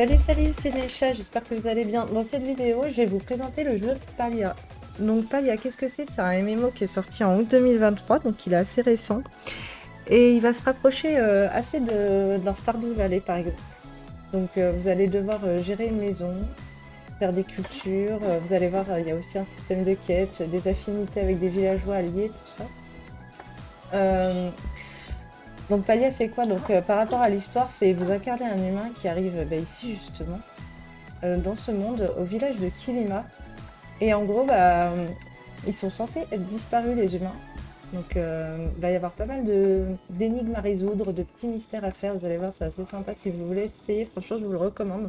Salut, c'est Necha, j'espère que vous allez bien. Dans cette vidéo, je vais vous présenter le jeu Palia. Donc Palia, qu'est-ce que c'est? C'est un MMO qui est sorti en août 2023, donc il est assez récent. Et il va se rapprocher assez d'un Stardew Valley par exemple. Donc vous allez devoir gérer une maison, faire des cultures, vous allez voir, il y a aussi un système de quête, des affinités avec des villageois alliés, tout ça. Donc Palia c'est quoi? Donc par rapport à l'histoire, c'est vous incarnez un humain qui arrive ici justement. Dans ce monde, au village de Kilima. Et en gros, ils sont censés être disparus, les humains. Donc, il va y avoir pas mal d'énigmes à résoudre, de petits mystères à faire. Vous allez voir, c'est assez sympa. Si vous voulez essayer, franchement, je vous le recommande.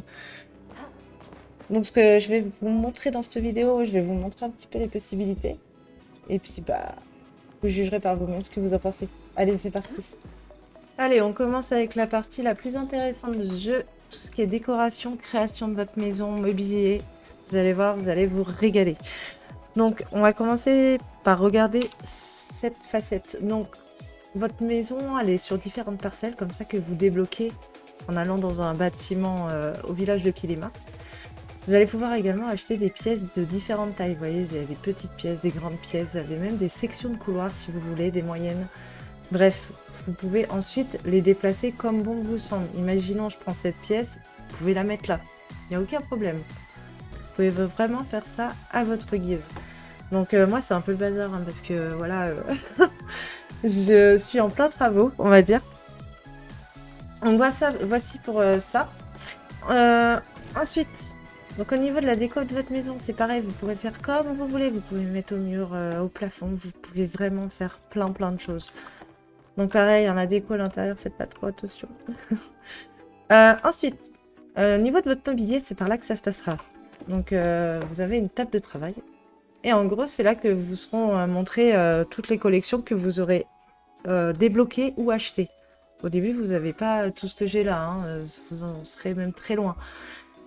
Donc, ce que je vais vous montrer dans cette vidéo, je vais vous montrer un petit peu les possibilités. Et puis, vous jugerez par vous-même ce que vous en pensez. Allez, c'est parti. Allez, on commence avec la partie la plus intéressante de ce jeu. Tout ce qui est décoration, création de votre maison, mobilier. Vous allez voir, vous allez vous régaler. Donc, on va commencer par regarder cette facette. Donc, votre maison, elle est sur différentes parcelles, comme ça que vous débloquez en allant dans un bâtiment au village de Kilima. Vous allez pouvoir également acheter des pièces de différentes tailles. Vous voyez, il y a des petites pièces, des grandes pièces. Vous avez même des sections de couloirs si vous voulez, des moyennes. Bref, vous pouvez ensuite les déplacer comme bon vous semble. Imaginons, je prends cette pièce, vous pouvez la mettre là. Il n'y a aucun problème. Vous pouvez vraiment faire ça à votre guise. Donc moi, c'est un peu le bazar, hein, parce que voilà, je suis en plein travaux, on va dire. Donc voici pour ça. Ensuite, donc au niveau de la déco de votre maison, c'est pareil, vous pouvez faire comme vous voulez. Vous pouvez mettre au mur, au plafond, vous pouvez vraiment faire plein de choses. Donc pareil, en la déco à l'intérieur, faites pas trop attention. Ensuite, au niveau de votre mobilier, c'est par là que ça se passera. Donc vous avez une table de travail. Et en gros, c'est là que vous seront montrées toutes les collections que vous aurez débloquées ou achetées. Au début, vous n'avez pas tout ce que j'ai là, hein, vous en serez même très loin.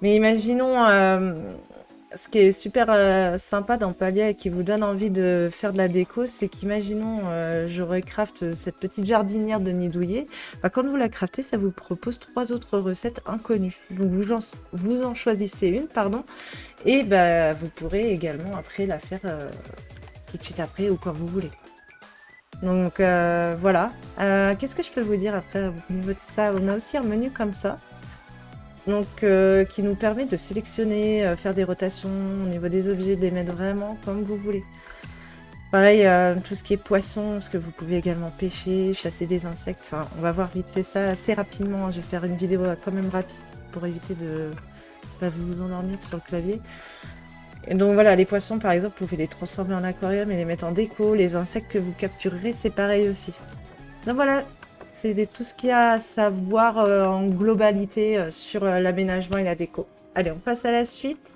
Mais imaginons, ce qui est super sympa dans Palia et qui vous donne envie de faire de la déco, c'est qu'imaginons, je recraft cette petite jardinière de nid douillet. Quand vous la craftez, ça vous propose 3 autres recettes inconnues. Donc vous en choisissez une, pardon, et vous pourrez également après la faire tout de suite après ou quand vous voulez. Donc voilà. Qu'est-ce que je peux vous dire après au niveau de ça? On a aussi un menu comme ça. Donc, qui nous permet de sélectionner, faire des rotations au niveau des objets, de les mettre vraiment comme vous voulez. Pareil, tout ce qui est poisson, ce que vous pouvez également pêcher, chasser des insectes. Enfin, on va voir vite fait ça assez rapidement. Je vais faire une vidéo quand même rapide pour éviter de vous endormir sur le clavier. Et donc voilà, les poissons par exemple, vous pouvez les transformer en aquarium et les mettre en déco. Les insectes que vous capturerez, c'est pareil aussi. Donc voilà, c'est tout ce qu'il y a à savoir en globalité sur l'aménagement et la déco. Allez, on passe à la suite.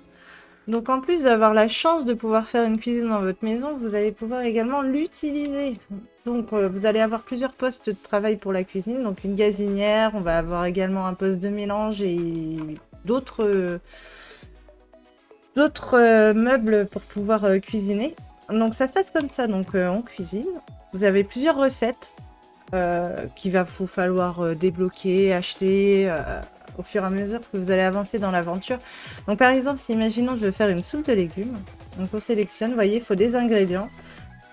Donc en plus d'avoir la chance de pouvoir faire une cuisine dans votre maison, vous allez pouvoir également l'utiliser. Donc vous allez avoir plusieurs postes de travail pour la cuisine. Donc une gazinière, on va avoir également un poste de mélange et d'autres meubles pour pouvoir cuisiner. Donc ça se passe comme ça, donc on cuisine. Vous avez plusieurs recettes qu'il va vous falloir débloquer, acheter au fur et à mesure que vous allez avancer dans l'aventure. Donc par exemple, si imaginons je veux faire une soupe de légumes, donc on sélectionne, vous voyez, il faut des ingrédients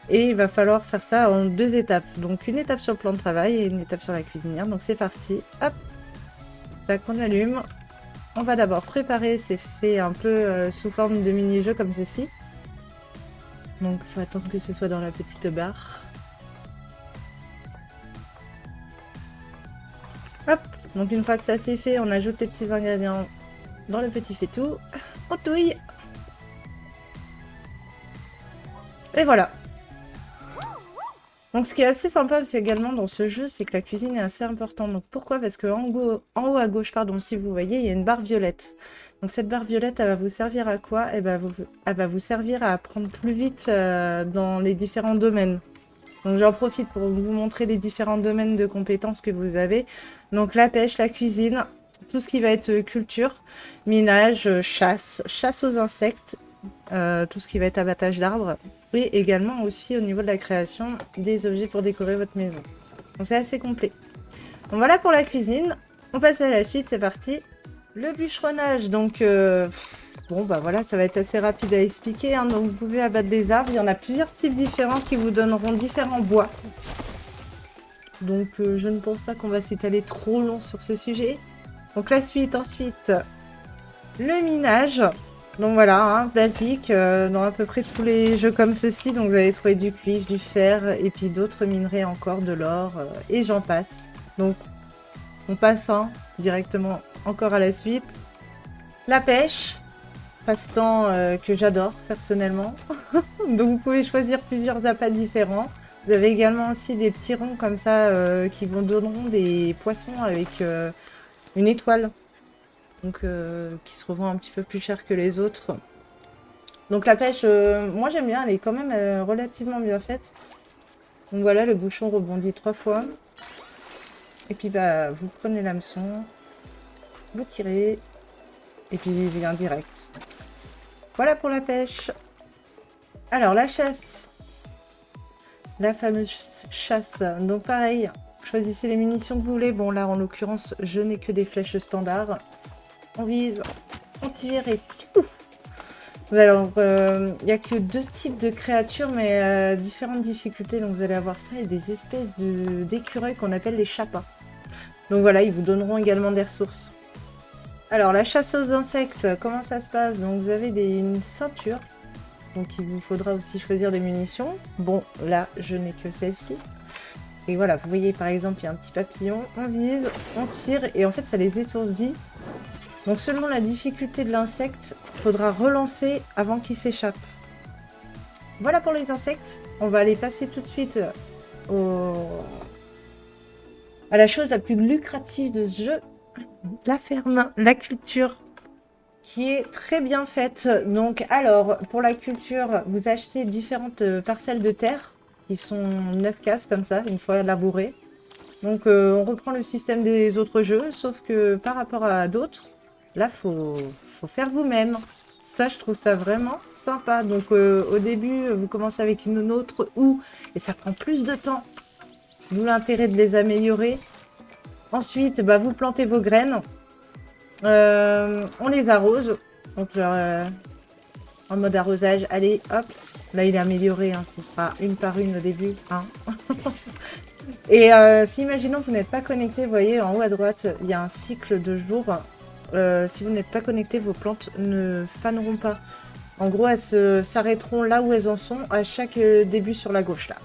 et il va falloir faire ça en 2 étapes. Donc une étape sur le plan de travail et une étape sur la cuisinière. Donc c'est parti, hop, tac, on allume. On va d'abord préparer, c'est fait un peu sous forme de mini-jeu comme ceci. Donc il faut attendre que ce soit dans la petite barre. Hop, donc une fois que ça c'est fait, on ajoute les petits ingrédients dans le petit faitout. On touille. Et voilà. Donc ce qui est assez sympa aussi également dans ce jeu, c'est que la cuisine est assez importante. Donc pourquoi? Parce que en haut à gauche, pardon, si vous voyez, il y a une barre violette. Donc cette barre violette, elle va vous servir à quoi? Elle va vous servir à apprendre plus vite dans les différents domaines. Donc j'en profite pour vous montrer les différents domaines de compétences que vous avez. Donc la pêche, la cuisine, tout ce qui va être culture, minage, chasse aux insectes, tout ce qui va être abattage d'arbres. Et également aussi au niveau de la création des objets pour décorer votre maison. Donc c'est assez complet. Donc voilà pour la cuisine. On passe à la suite, c'est parti. Le bûcheronnage, donc bon bah voilà, ça va être assez rapide à expliquer, hein. Donc vous pouvez abattre des arbres, il y en a plusieurs types différents qui vous donneront différents bois. Donc je ne pense pas qu'on va s'étaler trop long sur ce sujet. Donc la suite ensuite, le minage. Donc voilà, hein, basique, dans à peu près tous les jeux comme ceci. Donc vous allez trouver du cuivre, du fer et puis d'autres minerais encore, de l'or et j'en passe. Donc on passe directement encore à la suite. La pêche, passe-temps que j'adore personnellement. Donc vous pouvez choisir plusieurs appâts différents. Vous avez également aussi des petits ronds comme ça qui vous donneront des poissons avec une étoile. Donc qui se revend un petit peu plus cher que les autres. Donc la pêche, moi j'aime bien, elle est quand même relativement bien faite. Donc voilà, le bouchon rebondit 3 fois. Et puis bah vous prenez l'hameçon, vous tirez, et puis il vient direct. Voilà pour la pêche. Alors la chasse. La fameuse chasse. Donc pareil, choisissez les munitions que vous voulez. Bon là en l'occurrence, je n'ai que des flèches standards. On vise, on tire et piou. Alors, il n'y a que 2 types de créatures, mais différentes difficultés. Donc vous allez avoir ça et des espèces d'écureuils qu'on appelle les chappas. Donc voilà, ils vous donneront également des ressources. Alors la chasse aux insectes, comment ça se passe? Donc vous avez une ceinture. Donc il vous faudra aussi choisir des munitions. Bon, là, je n'ai que celle-ci. Et voilà, vous voyez par exemple, il y a un petit papillon. On vise, on tire et en fait, ça les étourdit. Donc selon la difficulté de l'insecte, il faudra relancer avant qu'il s'échappe. Voilà pour les insectes. On va aller passer tout de suite à la chose la plus lucrative de ce jeu. La ferme, la culture, qui est très bien faite. Donc alors, pour la culture, vous achetez différentes parcelles de terre. Qui sont 9 cases comme ça, une fois labourées. Donc on reprend le système des autres jeux, sauf que par rapport à d'autres, là, faut faire vous-même. Ça, je trouve ça vraiment sympa. Donc, au début, vous commencez avec une autre houe et ça prend plus de temps. D'où l'intérêt de les améliorer. Ensuite, bah, vous plantez vos graines. On les arrose. Donc, en mode arrosage, allez, hop. Là, il est amélioré. Hein, ce sera une par une au début. Hein. Et si, imaginons, vous n'êtes pas connecté, vous voyez, en haut à droite, il y a un cycle de jours. Si vous n'êtes pas connecté, vos plantes ne faneront pas. En gros, elles s'arrêteront là où elles en sont à chaque début sur la gauche là.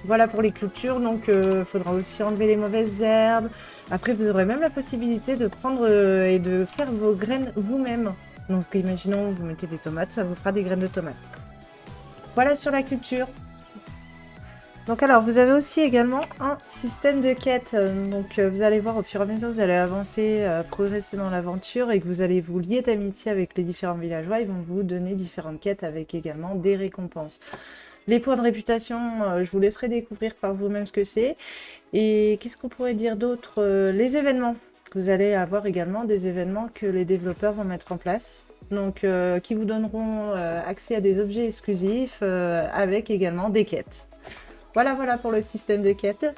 Voilà pour les cultures, donc il faudra aussi enlever les mauvaises herbes. Après, vous aurez même la possibilité de prendre et de faire vos graines vous-même. Donc imaginons, vous mettez des tomates, ça vous fera des graines de tomates. Voilà sur la culture. Donc alors, vous avez aussi également un système de quête. Donc vous allez voir au fur et à mesure, vous allez avancer, progresser dans l'aventure et que vous allez vous lier d'amitié avec les différents villageois. Ils vont vous donner différentes quêtes avec également des récompenses. Les points de réputation, je vous laisserai découvrir par vous-même ce que c'est. Et qu'est-ce qu'on pourrait dire d'autre? Les événements. Vous allez avoir également des événements que les développeurs vont mettre en place. Donc qui vous donneront accès à des objets exclusifs avec également des quêtes. Voilà pour le système de quête.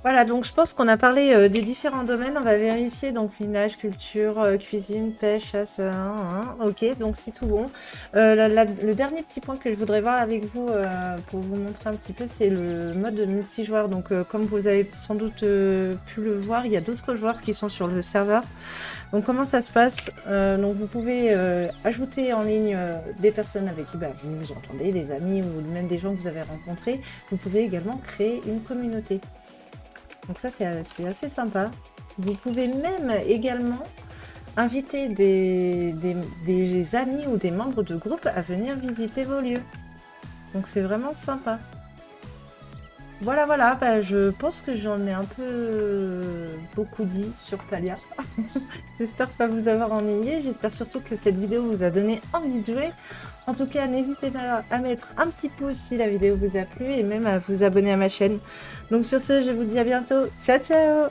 Voilà, donc je pense qu'on a parlé des différents domaines. On va vérifier, donc minage, culture, cuisine, pêche, chasse, ok, donc c'est tout bon. Le dernier petit point que je voudrais voir avec vous pour vous montrer un petit peu, c'est le mode multijoueur. Donc comme vous avez sans doute pu le voir, il y a d'autres joueurs qui sont sur le serveur. Donc comment ça se passe? Donc vous pouvez ajouter en ligne des personnes avec qui vous vous entendez, des amis ou même des gens que vous avez rencontrés. Vous pouvez également créer une communauté. Donc ça c'est assez sympa. Vous pouvez même également inviter des amis ou des membres de groupe à venir visiter vos lieux. Donc c'est vraiment sympa. Voilà, je pense que j'en ai un peu beaucoup dit sur Palia. J'espère pas vous avoir ennuyé, j'espère surtout que cette vidéo vous a donné envie de jouer. En tout cas, n'hésitez pas à mettre un petit pouce si la vidéo vous a plu et même à vous abonner à ma chaîne. Donc sur ce, je vous dis à bientôt. Ciao, ciao!